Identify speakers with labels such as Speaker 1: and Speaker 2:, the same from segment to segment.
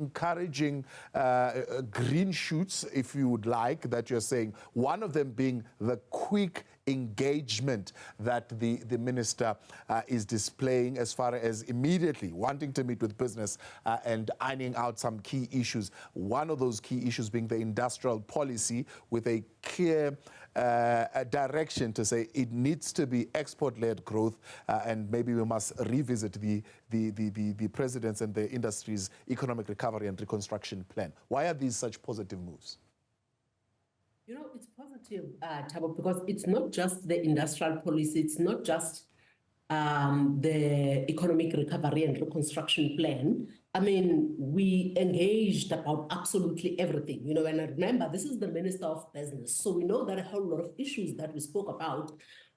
Speaker 1: encouraging green shoots, if you would like, that you're saying, one of them being the quick engagement that the minister is displaying as far as immediately wanting to meet with business and ironing out some key issues. One of those key issues being the industrial policy with a clear direction to say it needs to be export-led growth, and maybe we must revisit the president's and the industry's economic recovery and reconstruction plan. Why are these such positive moves?
Speaker 2: You know, it's positive, Thabo, because it's not just the industrial policy, it's not just the economic recovery and reconstruction plan. I mean, we engaged about absolutely everything, you know, and I remember this is the Minister of Business. So we know that a whole lot of issues that we spoke about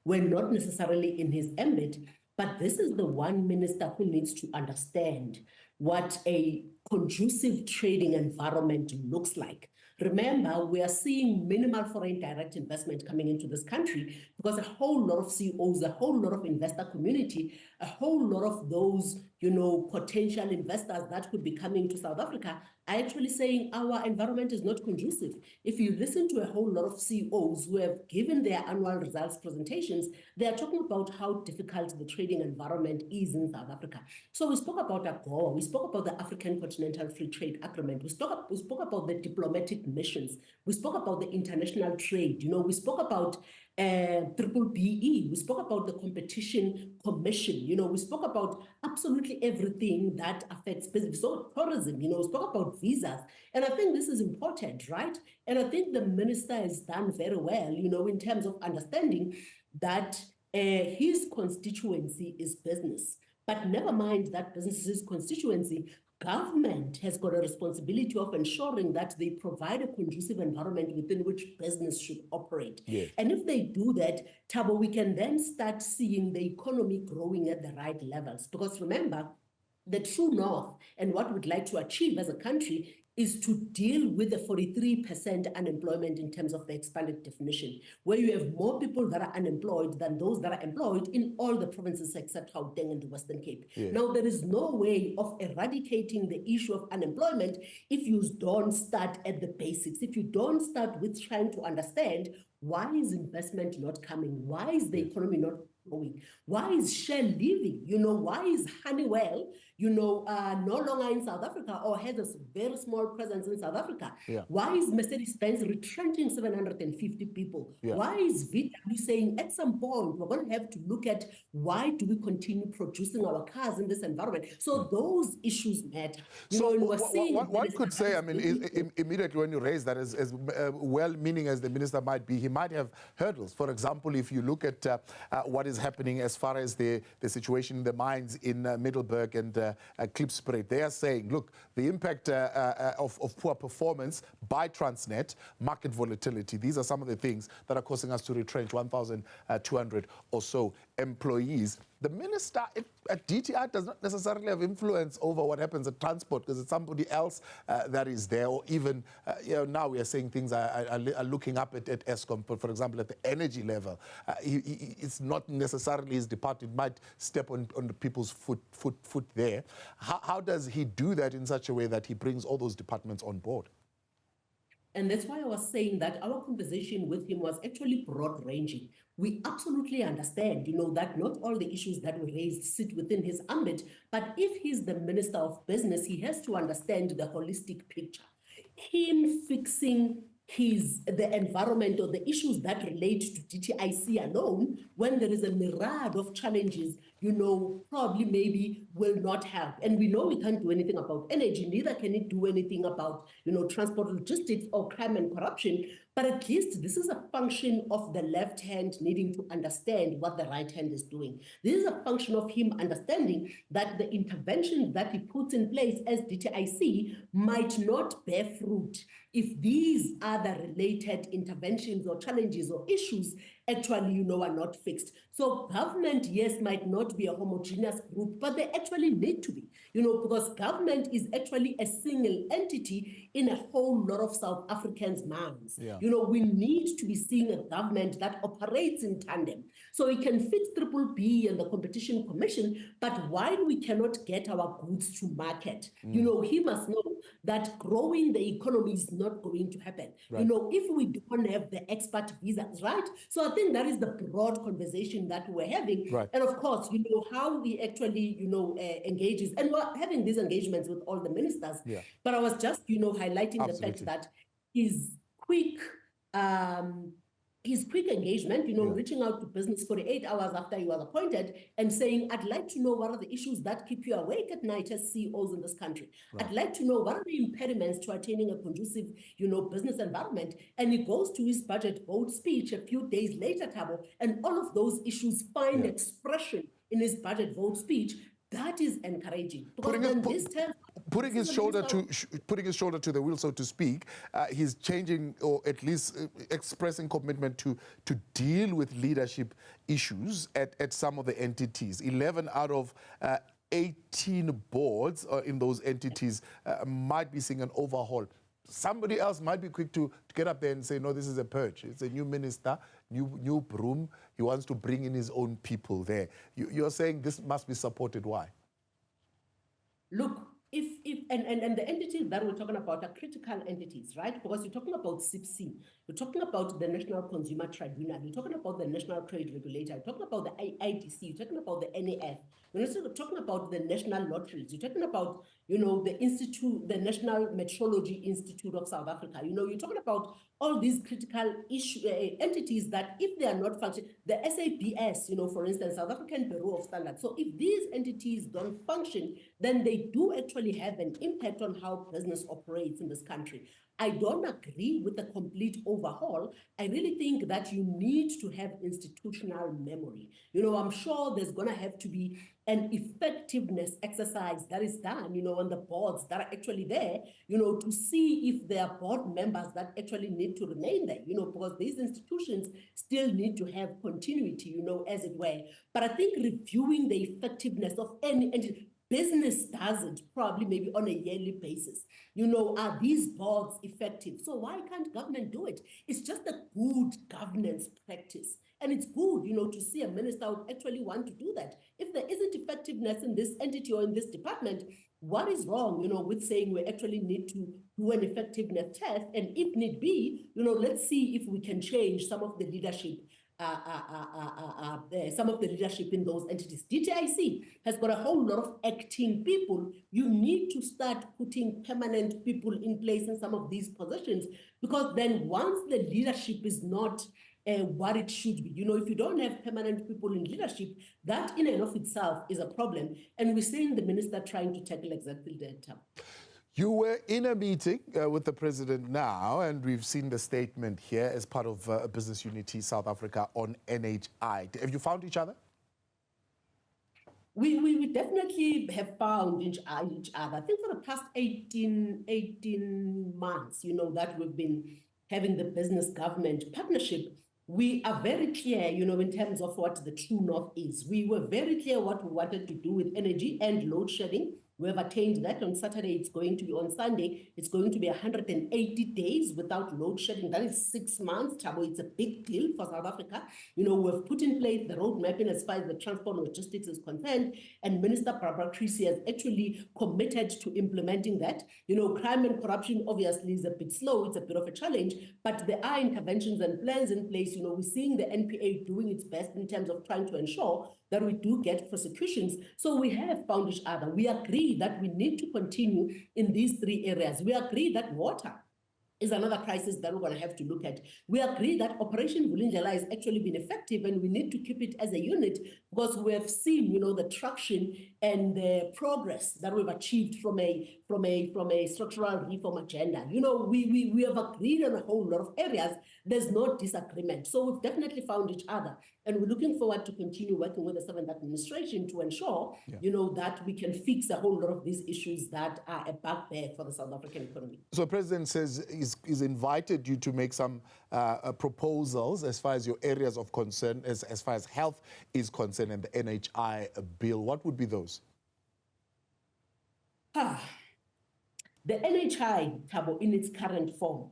Speaker 2: were not necessarily in his ambit, but this is the one minister who needs to understand what a conducive trading environment looks like. Remember, we are seeing minimal foreign direct investment coming into this country because a whole lot of CEOs, a whole lot of investor community, a whole lot of those, you know, potential investors that could be coming to South Africa are actually saying our environment is not conducive. If you listen to a whole lot of CEOs who have given their annual results presentations, they are talking about how difficult the trading environment is in South Africa. So we spoke about AGOA, we spoke about the African Continental Free Trade Agreement, we spoke about the diplomatic missions, we spoke about the international trade, you know, we spoke about Triple BE, we spoke about the Competition Commission, you know, we spoke about absolutely everything that affects business. So tourism, you know, we spoke about visas. And I think this is important, right? And I think the minister has done very well, you know, in terms of understanding that his constituency is business. But never mind that business's constituency, government has got a responsibility of ensuring that they provide a conducive environment within which business should operate.
Speaker 1: Yes.
Speaker 2: And if they do that, Thabo, we can then start seeing the economy growing at the right levels. Because remember, the true north and what we'd like to achieve as a country is to deal with the 43% unemployment in terms of the expanded definition, where you have more people that are unemployed than those that are employed in all the provinces except Gauteng and the Western Cape.
Speaker 1: Yeah.
Speaker 2: Now, there is no way of eradicating the issue of unemployment if you don't start at the basics, if you don't start with trying to understand why is investment not coming, why is the economy not growing, why is Shell leaving, you know, why is Honeywell, you know, no longer in South Africa or has a very small presence in South Africa?
Speaker 1: Yeah.
Speaker 2: Why is Mercedes-Benz retrenching 750 people?
Speaker 1: Yeah.
Speaker 2: Why is VW saying at some point we're going to have to look at why do we continue producing our cars in this environment? So those issues matter.
Speaker 1: So one could say, I mean, immediately when you raise that, as well-meaning as the minister might be, he might have hurdles. For example, if you look at what is happening as far as the situation in the mines in Middelburg and Klipspruit, they are saying, look, the impact of poor performance by Transnet, market volatility, these are some of the things that are causing us to retrench 1,200 or so employees. The minister at DTI does not necessarily have influence over what happens at transport because it's somebody else that is there, or even, you know, now we are saying things are looking up at Eskom, but for example, at the energy level, it's not necessarily his department. It might step on the people's foot there. How does he do that in such a way that he brings all those departments on board?
Speaker 2: And that's why I was saying that our conversation with him was actually broad-ranging. We absolutely understand, you know, that not all the issues that we raised sit within his ambit, but if he's the Minister of Business, he has to understand the holistic picture. Him fixing the environment or the issues that relate to DTIC alone, when there is a myriad of challenges, you know, probably maybe will not help. And we know we can't do anything about energy, neither can it do anything about, you know, transport logistics or crime and corruption. But at least this is a function of the left hand needing to understand what the right hand is doing. This is a function of him understanding that the interventions that he puts in place as DTIC might not bear fruit if these other related interventions or challenges or issues actually, you know, are not fixed. So government, yes, might not be a homogeneous group, but they actually need to be, you know, because government is actually a single entity in a whole lot of South Africans' minds.
Speaker 1: Yeah.
Speaker 2: You know, we need to be seeing a government that operates in tandem. So we can fix Triple B and the Competition Commission, but while we cannot get our goods to market, you know, he must know that growing the economy is not going to happen.
Speaker 1: Right.
Speaker 2: If we don't have the expert visas, right? So I think that is the broad conversation that we're having.
Speaker 1: Right.
Speaker 2: And of course, how he actually, engages. And we're having these engagements with all the ministers.
Speaker 1: Yeah.
Speaker 2: But I was just, highlighting
Speaker 1: Absolutely.
Speaker 2: the fact that his quick engagement, reaching out to business 48 hours after he was appointed and saying, I'd like to know what are the issues that keep you awake at night as CEOs in this country. Right. I'd like to know what are the impediments to attaining a conducive, business environment. And he goes to his budget vote speech a few days later, Thabo, and all of those issues find expression in his budget vote speech. That is encouraging.
Speaker 1: Putting his shoulder to the wheel, so to speak, he's changing, or at least expressing commitment to deal with leadership issues at some of the entities. 11 out of 18 boards in those entities might be seeing an overhaul. Somebody else might be quick to get up there and say, no, this is a purge. It's a new minister, new broom. He wants to bring in his own people there. You're saying this must be supported. Why?
Speaker 2: Look, and the entities that we're talking about are critical entities, right? Because you're talking about CIPC, you're talking about the National Consumer Tribunal, you're talking about the National Trade Regulator, you're talking about the IDC, you're talking about the NAF, you're also talking about the National Lotteries, you're talking about, the Institute, the National Metrology Institute of South Africa, you're talking about all these critical entities that if they are not functioning, the SABS, for instance, South African Bureau of Standards. So if these entities don't function, then they do actually have an impact on how business operates in this country. I don't agree with the complete overhaul. I really think that you need to have institutional memory. I'm sure there's going to have to be an effectiveness exercise that is done, on the boards that are actually there, to see if there are board members that actually need to remain there, because these institutions still need to have continuity, as it were. But I think reviewing the effectiveness of any entity, business does it probably maybe on a yearly basis. Are these boards effective? So why can't government do it? It's just a good governance practice. And it's good, to see a minister would actually want to do that. If there isn't effectiveness in this entity or in this department, what is wrong, with saying we actually need to do an effectiveness test? And if need be, let's see if we can change some of the leadership in those entities. DTIC has got a whole lot of acting people. You need to start putting permanent people in place in some of these positions, because then once the leadership is not what it should be, if you don't have permanent people in leadership, that in and of itself is a problem. And we're seeing the minister trying to tackle exactly that.
Speaker 1: You were in a meeting with the president now, and we've seen the statement here as part of Business Unity South Africa on NHI. Have you found each other?
Speaker 2: We definitely have found each other. I think for the past 18 months, that we've been having the business government partnership, we are very clear, in terms of what the true north is. We were very clear what we wanted to do with energy and load shedding. We have attained that. On Saturday, it's going to be, on Sunday, it's going to be 180 days without load shedding. That is 6 months, Thabo. It's a big deal for South Africa. We've put in place the road mapping as far as the transport and logistics is concerned, and Minister Barbara Creecy has actually committed to implementing that. Crime and corruption obviously is a bit slow. It's a bit of a challenge, but there are interventions and plans in place. We're seeing the NPA doing its best in terms of trying to ensure that we do get prosecutions. So we have found each other. We agree that we need to continue in these 3 areas. We agree that water is another crisis that we're going to have to look at. We agree that Operation Vulindlela has actually been effective, and we need to keep it as a unit, because we have seen, the traction and the progress that we've achieved from a structural reform agenda. We have agreed on a whole lot of areas. There's no disagreement. So we've definitely found each other, and we're looking forward to continue working with the 7th administration to ensure, that we can fix a whole lot of these issues that are a bugbear for the South African economy.
Speaker 1: So the president says he's invited you to make some proposals as far as your areas of concern, as far as health is concerned, and the NHI bill. What would be those?
Speaker 2: The NHI, Thabo, in its current form,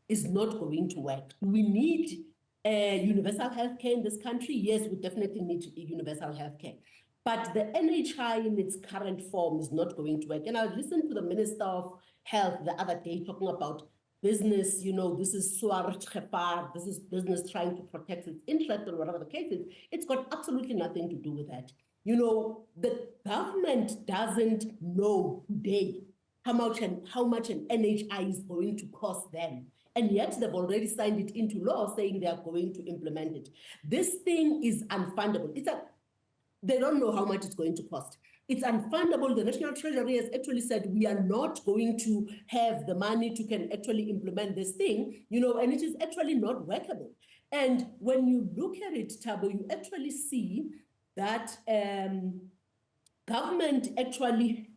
Speaker 2: is not going to work. We need universal healthcare in this country. Yes, we definitely need universal healthcare. But the NHI in its current form is not going to work. And I listened to the Minister of Health the other day talking about business, this is this is business trying to protect its interest or whatever the case is. It's got absolutely nothing to do with that. The government doesn't know today how much an NHI is going to cost them. And yet they've already signed it into law saying they are going to implement it. This thing is unfundable. They don't know how much it's going to cost. It's unfundable. The National Treasury has actually said we are not going to have the money to can actually implement this thing, and it is actually not workable. And when you look at it, Thabo, you actually see that government actually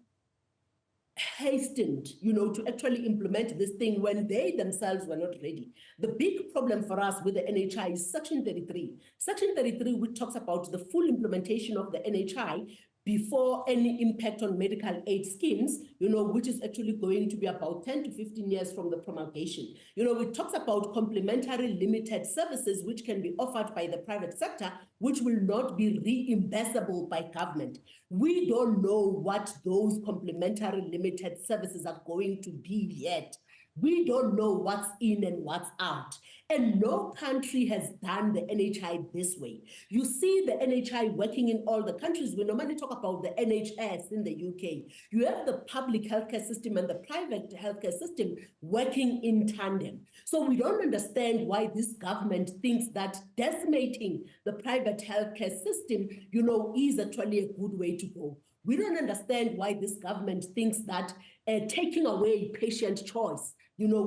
Speaker 2: hastened, to actually implement this thing when they themselves were not ready. The big problem for us with the NHI is Section 33. Section 33, which talks about the full implementation of the NHI before any impact on medical aid schemes, which is actually going to be about 10 to 15 years from the promulgation. It talks about complementary limited services which can be offered by the private sector, which will not be reimbursable by government. We don't know what those complementary limited services are going to be yet. We don't know what's in and what's out. And no country has done the NHI this way. You see the NHI working in all the countries. We normally talk about the NHS in the UK. You have the public healthcare system and the private healthcare system working in tandem. So we don't understand why this government thinks that decimating the private healthcare system, is actually a good way to go. We don't understand why this government thinks that taking away patient choice,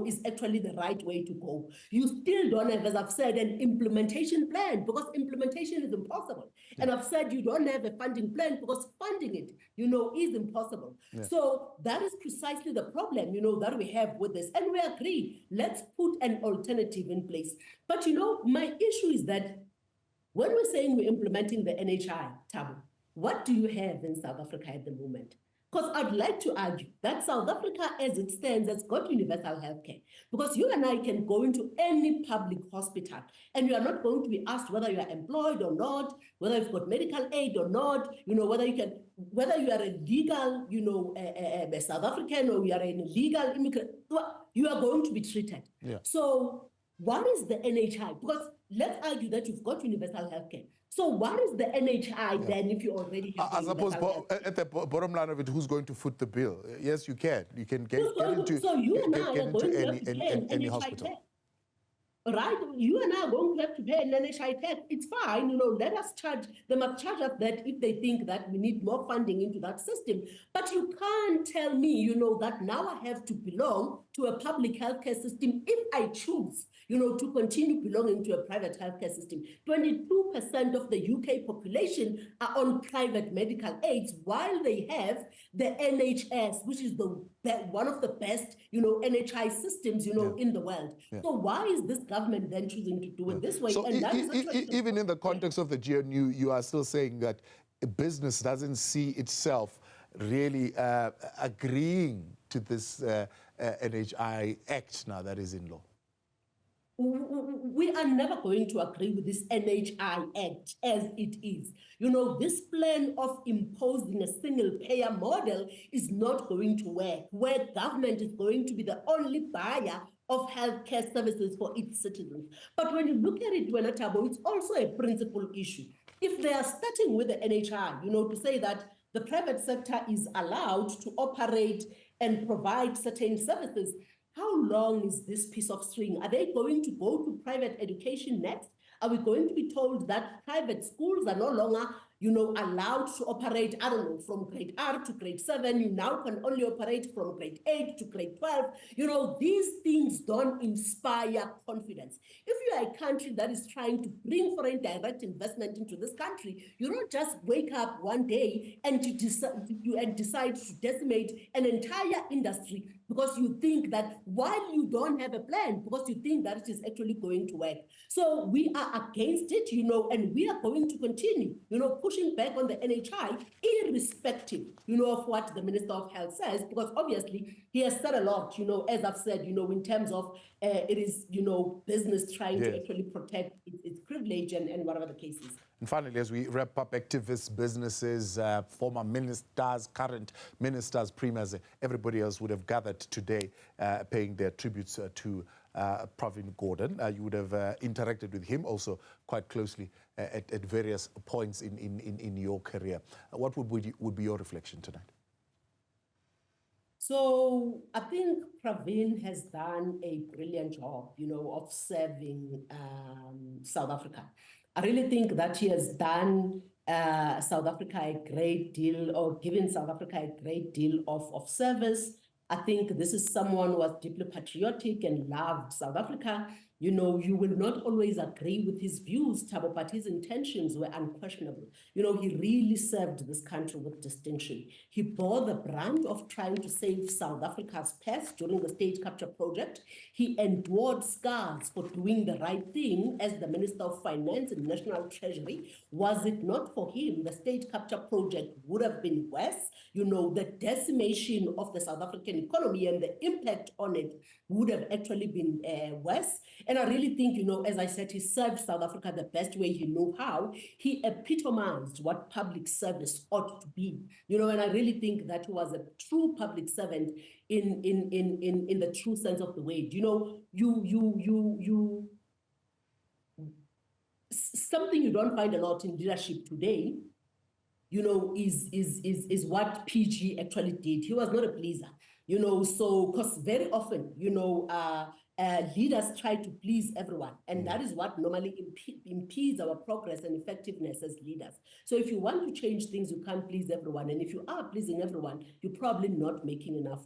Speaker 2: is actually the right way to go. You still don't have, as I've said, an implementation plan because implementation is impossible. Yeah. And I've said you don't have a funding plan because funding it, is impossible. Yeah. So that is precisely the problem, that we have with this. And we agree, let's put an alternative in place. But, my issue is that when we're saying we're implementing the NHI, Thabo, what do you have in South Africa at the moment? Because I'd like to argue that South Africa, as it stands, has got universal healthcare. Because you and I can go into any public hospital and you are not going to be asked whether you are employed or not, whether you've got medical aid or not, whether you are a legal, a South African or you are an illegal immigrant, you are going to be treated. Yeah. So what is the NHI? Because let's argue that you've got universal healthcare. So what is the NHI then if you already have
Speaker 1: I suppose at the bottom line of it, who's going to foot the bill? Yes, you can. You can get into,
Speaker 2: so you and I are
Speaker 1: get
Speaker 2: going
Speaker 1: into
Speaker 2: to have
Speaker 1: any hospital.
Speaker 2: Tax. Right? You and I are going to have to pay an NHI tax. It's fine, let us charge, they must charge us that if they think that we need more funding into that system. But you can't tell me, that now I have to belong to a public healthcare system if I choose, to continue belonging to a private healthcare system. 22% of the UK population are on private medical aids while they have the NHS, which is one of the best, NHI systems, in the world. Yeah. So why is this government then choosing to do it this way?
Speaker 1: So even in the context of the GNU, you are still saying that business doesn't see itself really agreeing to this NHI Act now that is in law.
Speaker 2: We are never going to agree with this NHI Act as it is. This plan of imposing a single payer model is not going to work, where government is going to be the only buyer of healthcare services for its citizens. But when you look at it, Thabo, it's also a principal issue. If they are starting with the NHI, to say that the private sector is allowed to operate and provide certain services, how long is this piece of string? Are they going to go to private education next? Are we going to be told that private schools are no longer, allowed to operate, I don't know, from grade R to grade 7, you now can only operate from grade 8 to grade 12. These things don't inspire confidence. If you are a country that is trying to bring foreign direct investment into this country, you don't just wake up one day and you decide to decimate an entire industry because you think that while you don't have a plan, because you think that it is actually going to work. So we are against it, and we are going to continue, pushing back on the NHI, irrespective, of what the Minister of Health says, because obviously He has said a lot, as I've said, in terms of it is, business trying to actually protect its privilege and whatever the case is.
Speaker 1: And finally, as we wrap up, activists, businesses, former ministers, current ministers, premiers, everybody else would have gathered today paying their tributes to Pravin Gordhan. You would have interacted with him also quite closely at various points in your career. What would be your reflection tonight?
Speaker 2: So I think Pravin has done a brilliant job, of serving South Africa. I really think that he has done South Africa a great deal, or given South Africa a great deal of service. I think this is someone who was deeply patriotic and loved South Africa. You will not always agree with his views, Thabo, but his intentions were unquestionable. He really served this country with distinction. He bore the brunt of trying to save South Africa's past during the state capture project. He endured scars for doing the right thing as the Minister of Finance and National Treasury. Was it not for him, the state capture project would have been worse. The decimation of the South African economy and the impact on it would have actually been worse. And I really think, as I said, he served South Africa the best way he knew how. He epitomized what public service ought to be, and I really think that he was a true public servant in the true sense of the word. Something you don't find a lot in leadership today, is what PG actually did. He was not a pleaser, so because very often, leaders try to please everyone, and that is what normally impedes our progress and effectiveness as leaders. So if you want to change things, you can't please everyone, and if you are pleasing everyone, you're probably not making enough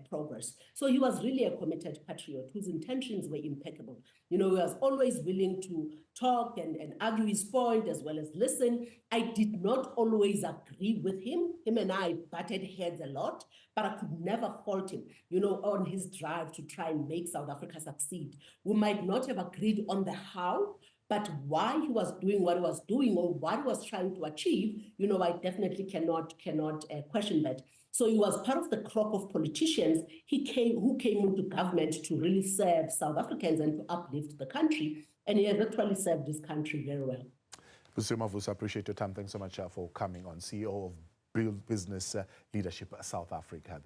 Speaker 2: progress. So he was really a committed patriot whose intentions were impeccable. He was always willing to talk and argue his point as well as listen. I did not always agree with him. Him and I butted heads a lot, but I could never fault him, on his drive to try and make South Africa succeed. We might not have agreed on the how, but why he was doing what he was doing or what he was trying to achieve, I definitely cannot question that. So he was part of the crop of politicians who came into government to really serve South Africans and to uplift the country. And he has actually served this country very well.
Speaker 1: Busisiwe Mavuso, I appreciate your time. Thanks so much for coming on, CEO of Business Leadership South Africa.